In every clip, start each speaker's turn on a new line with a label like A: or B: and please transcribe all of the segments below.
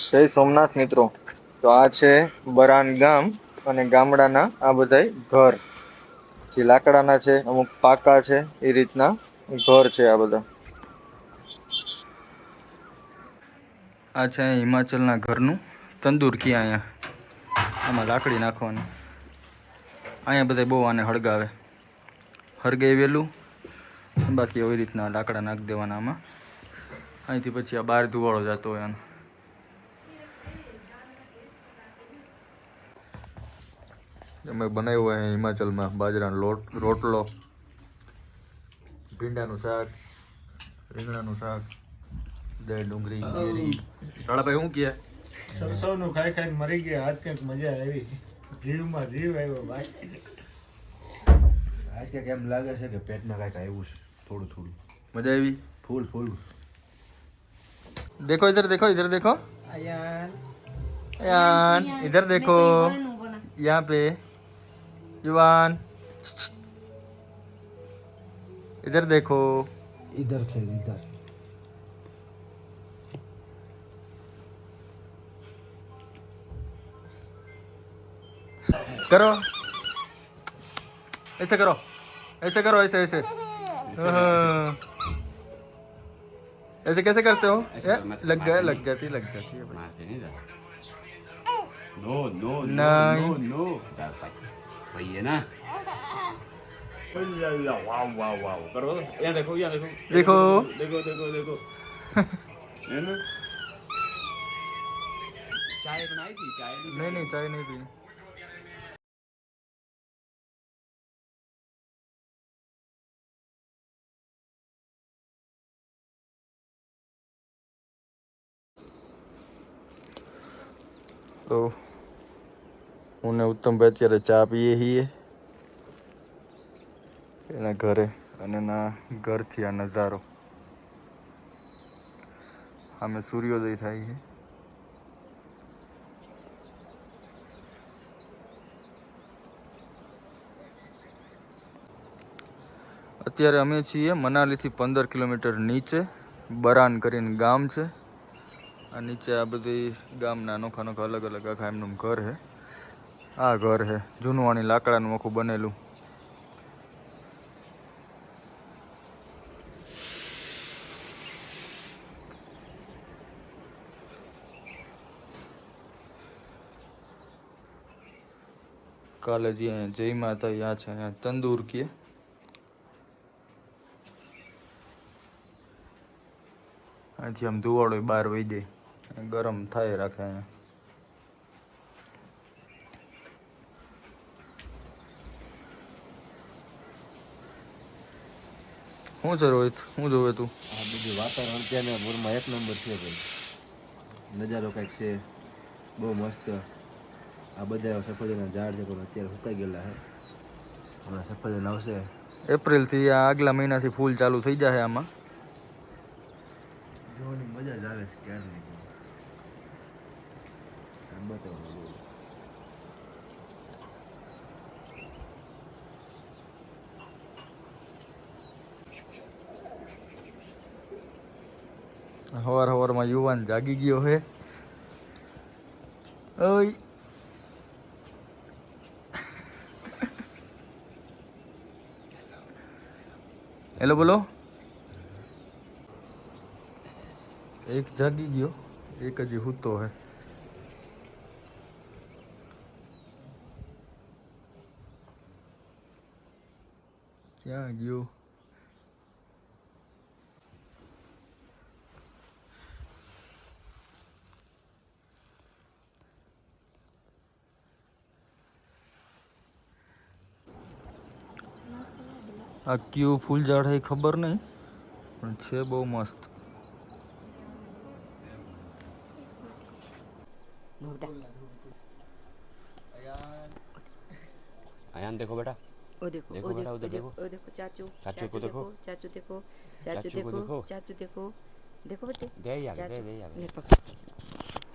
A: જય સોમનાથ મિત્રો. તો આ છે બરાન ગામ અને ગામડાના આ બધાય ઘર જે લાકડાના છે, અમુક પાકા છે, એ રીતના ઘર છે આ બધા. આ છે હિમાચલના ઘરનું તંદુર કી અહીંયા આમાં લાકડી નાખવાની. અહીંયા બધા બહુ આને હળગાવે, હળગાવેલું બાકી એવી રીતના લાકડા નાખી દેવાના આમાં. અહીંથી પછી આ બહાર ધુવાળો જતો હોય આનો. અમે બનાવ્યું હોય હિમાચલમાં બાજરાનો રોટલો, ભીંડાનું શાક, રીંગણાનું શાક, દાળ ડુંગળી કેરી. કાળાભાઈ શું કહે?
B: સરસવનું ખાઈ ખાઈને મરી ગયા. આજ કંઈક મજા આવી, જીવમાં જીવ આવ્યો ભાઈ.
C: આજ કંઈક એમ લાગે છે કે પેટમાં કાંઈક આવ્યું છે, થોડું થોડું.
A: મજા આવી?
C: ફૂલ ફૂલ.
A: देखो इधर देखो, इधर देखो
B: અયાન
A: यान, इधर देखो यहाँ पे युवान, इधर देखो.
C: इधर खेल इधर.
A: करो ऐसे, करो ऐसे, करो ऐसे ऐसे. हाँ. ऐसे कैसे करते हो? लग गया, लग जाती है
D: नो नो
A: नहीं.
D: नो भाई है ना. वाह वाह वाह करो. यहाँ देखो, यहाँ देखो,
A: देखो
D: देखो देखो देखो. है ना. चाय बनाई थी? चाय
A: नहीं नहीं, चाय नहीं पी. તો હું ને ઉત્તમભાઈ અત્યારે ચા પીએ છીએ એના ઘરે, અને એના ઘરથી આ નજારો સામે સૂર્યોદય થાય છે. અત્યારે અમે છીએ મનાલીથી 15 કિલોમીટર નીચે, બરાન કરીને ગામ છે. આ નીચે આ બધી ગામના અનોખા અનોખા અલગ અલગ આખા એમનું ઘર છે. આ ઘર છે જૂનવાણી લાકડાનું આખું બનેલું. કાલે જે અહીંયા જય માતા યા છે, અહીંયા તંદૂર કે અહીંથી આમ ધુવાડો બહાર વહી જાય, ગરમ થાય રાખે અહીંયા. શું છે રોહિત, શું જોવે તું?
C: આ બધું વાતાવરણ ત્યાંના પૂરમાં એક નંબર છે ભાઈ. નજારો કાંઈક છે બહુ મસ્ત. આ બધા સફરજનના ઝાડ છે પણ અત્યારે સુકાઈ ગયેલા છે. હમણાં સફરજન આવશે.
A: એપ્રિલથી આ આગલા મહિનાથી ફૂલ ચાલુ થઈ જાય આમાં.
C: જોવાની મજા જ આવે છે ક્યારની. આમ બતાવો.
A: હવાર હવારમાં યુવાન જાગી ગયો હે. ઓય હેલો બોલો. એક જાગી ગયો, એક હજી સૂતો હે. ક્યાં ગયો? આ કયું ફૂલ ઝાડ હે ખબર નહીં, પણ છે બહુ મસ્ત.
D: अयान देखो बेटा.
E: ओ देखो,
D: देखो
E: ओ
D: बेटा,
E: देखो,
D: उधर देखो.
E: ओ देखो चाचू,
D: चाचू को देखो.
E: चाचू देखो,
D: चाचू
E: चाचू
D: को
E: देखो,
D: देखो.
E: चाचू देखो, देखो बेटे,
D: दे यार, दे
E: चाचू
D: दे यार.
E: ले पकड़।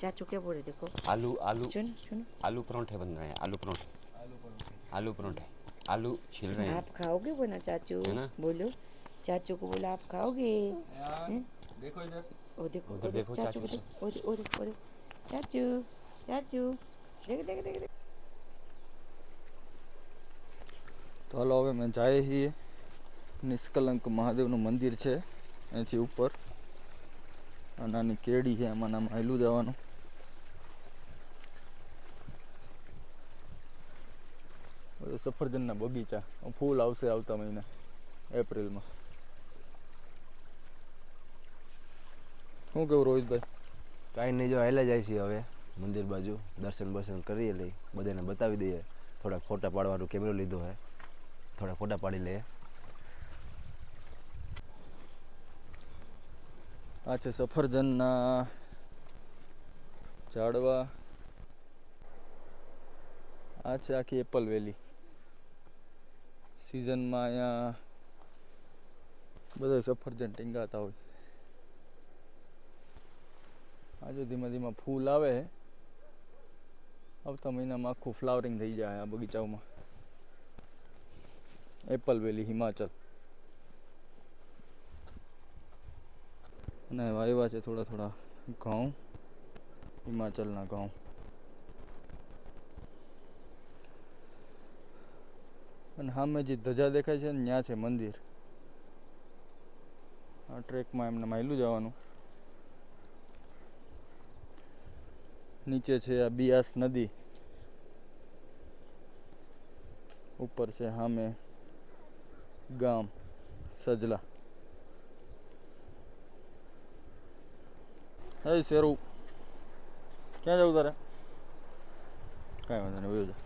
E: चाचू क्या बोल रहे देखो,
D: आलू आलू
E: सुन सुनो,
D: आलू परांठे बन रहे हैं. आलू परांठे, आलू परांठे, आलू छील रहे हैं.
E: आप खाओगे बोला चाचू,
D: है ना?
E: बोलो चाचू को बोला आप खाओगे।
A: देखो इधर,
E: ओ देखो,
D: उधर देखो
E: चाचू को
D: चाचू
E: देखो, ओ देखो, ओ देखो, चाचू चाचू देख देख देख देख
A: તો હાલો હવે મેં જાય છીએ નિષ્કલંક મહાદેવનું મંદિર છે અહીંથી ઉપર આ નાની કેડી છે આમાં નામ હાયલું જવાનું બધું સફરજનના બગીચા ફૂલ આવશે આવતા મહિના એપ્રિલમાં શું કેવું રોહિતભાઈ
C: કાંઈ નહીં જો હાલ્યા જાય છે હવે મંદિર બાજુ દર્શન બર્શન કરીએ લઈ બધાને બતાવી દઈએ થોડાક ફોટા પાડવાનો કેમેરો લીધો હે થોડા ફોટા પાડી લઈએ
A: આ છે સફરજનના ઝાડવા આ છે આખી એપલ વેલી સિઝનમાં અહીંયા બધા સફરજન ટીંગાતા હોય આજે ધીમે ધીમે ફૂલ આવે આવતા મહિનામાં આખું ફ્લાવરિંગ થઈ જાય આ બગીચાઓમાં એપલ વેલી હિમાચલ અને વાવ્યા છે થોડા થોડા ઘઉં હિમાચલના ઘઉં અને સામે જે ધજા દેખાય છે ને ત્યાં છે મંદિર આ ટ્રેકમાં એમને માયલું જવાનું નીચે છે આ બિયાસ નદી ઉપર છે સામે ગામ સજલા હે શેરું ક્યાં જવું તારે કાંઈ વાંધો નહીં વયું જા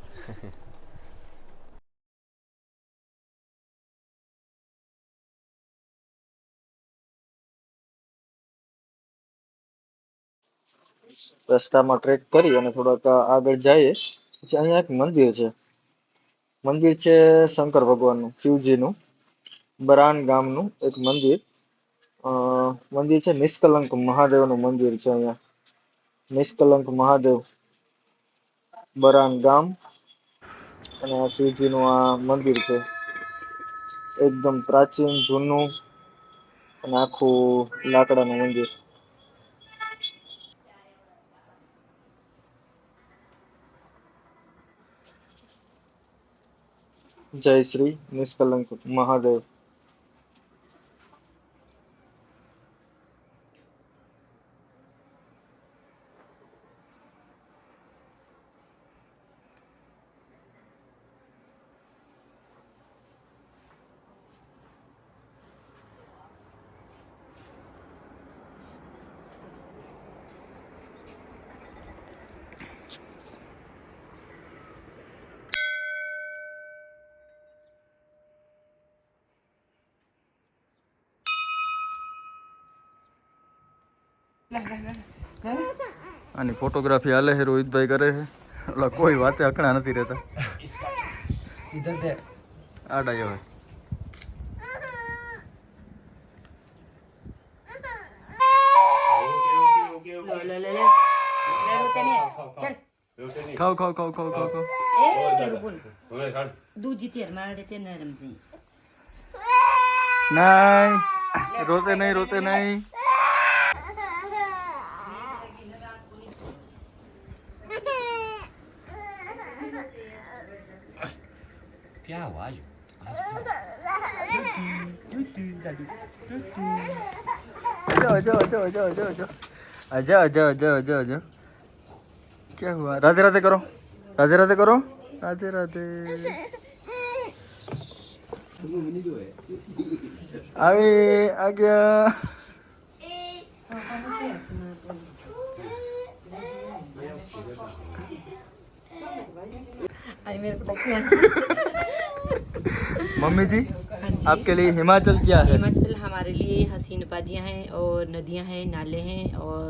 A: રસ્તામાં ટ્રેક કરી અને થોડાક આગળ જઈએ પછી અહીંયા એક મંદિર છે શંકર ભગવાનનું શિવજીનું બરાન ગામનું એક મંદિર મંદિર છે નિષ્કલંક મહાદેવનું મંદિર છે અહીંયા નિષ્કલંક મહાદેવ બરાન ગામ અને આ શિવજીનું આ મંદિર છે એકદમ પ્રાચીન જૂનું અને આખું લાકડાનું મંદિર જય શ્રી નિષ્કલંક મહાદેવ આની ફોટોગ્રાફી હાલે છે રોહિતભાઈ કરે છે ઓલા કોઈ વાતે અકણા નથી રહેતા આડા હવે ખાઓ ખાઓ ખાઓ ખાઓ ખાઓ ખાઓ નહીં રોતે નહીં રોતે નહીં
D: क्या आवाज
A: आजा क्या हुआ राधे राधे करो राधे राधे करो राधे राधे आगे आ गया मम्मी जी आपके लिए हिमाचल क्या है?
E: हिमाचल हमारे लिए हसीन वादियाँ हैं और नदियाँ हैं नाले हैं और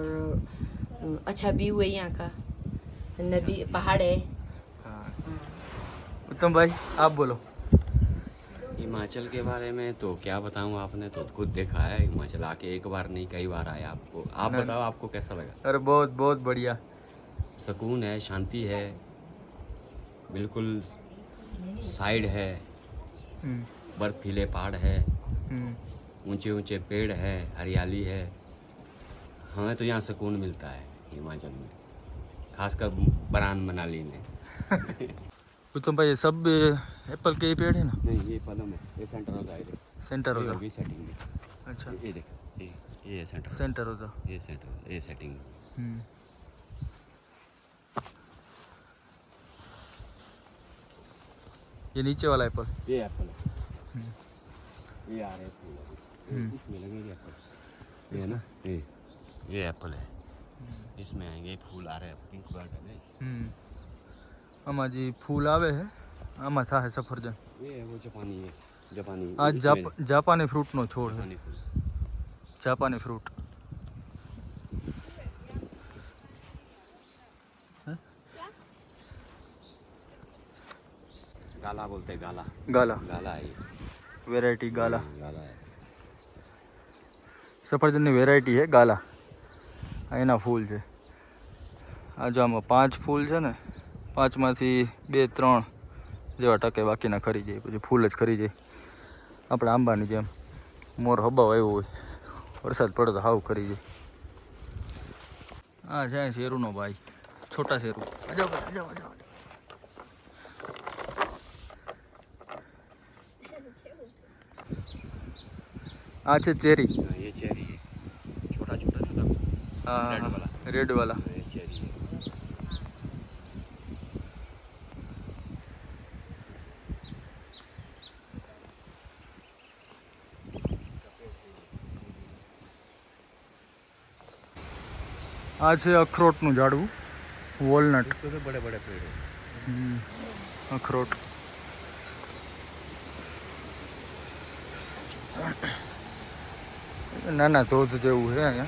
E: अच्छा व्यू है यहाँ का नदी पहाड़ है।
A: उत्तम भाई आप बोलो।
D: हिमाचल के बारे में तो क्या बताऊँ, आपने तो खुद देखा है हिमाचल आके, एक बार नहीं कई बार आया आपको। आप बताओ आपको कैसा लगा?
A: अरे बहुत बहुत बढ़िया,
D: सुकून है, शांति है, बिल्कुल साइड है, बर्फीले पहाड़ है, ऊंचे ऊंचे पेड़ है, हरियाली है। हमें तो यहाँ सुकून मिलता है हिमाचल में। खासकर बनान मनाली में।
A: उत्तम भाई, ये सब एप्पल के ही पेड़ है ना?
D: नहीं, ये फलों में ये सेंटर होता है।
A: सेंटर
D: ये
A: होता?
D: होगी सेटिंग में।
A: अच्छा,
D: ये देख, ये सेंटर
A: सेंटर होता।
D: ये सेंटर, ये सेटिंग।
A: ये नीचे वाला एप्पल?
D: ये एप्पल है। ये आ रहे हैं फूल, इसमें लगेंगे एप्पल। ये है ना, ये एप्पल है, इसमें आएंगे फूल आ रहे हैं, पिंक कलर का।
A: आमा जी फूल आवे है, आमा था है सफरजन।
D: ये है वो जापानी है, जापानी।
A: आ
D: इसमें
A: जापानी फ्रूट नो छोड़ है,
D: जापानी फूल।
A: जापानी फ्रूट।
D: गाला बोलते हैं, गाला।
A: गाला
D: गाला है ये।
A: वेराइटी गाला।
D: गाला है।
A: સફરજનની વેરાયટી છે ગાલા, આ એના ફૂલ છે. આ જો આમાં 5 ફૂલ છે ને, 5માંથી 2-3 જેવા ટકે, બાકીના ખરી જાય, પછી ફૂલ જ ખરી જાય. આપણે આંબાની જેમ મોર હબાવ આવ્યો હોય, વરસાદ પડે તો હાવ ખરી જાય. આ છે શેરુનો ભાઈ, છોટા શેરુ. આ છે ચેરી.
D: ये चेरी है, छोटा छोटा छोटा रेड
A: હા,
D: वाला।
A: રેડ વાલા.
D: ये चेरी है।
A: આ છે અખરોટનું ઝાડવું, વોલનટ.
D: इसको तो बड़े बड़े पेड़ है।
A: અખરોટ. નાના ધોધ જેવું છે અહીંયા.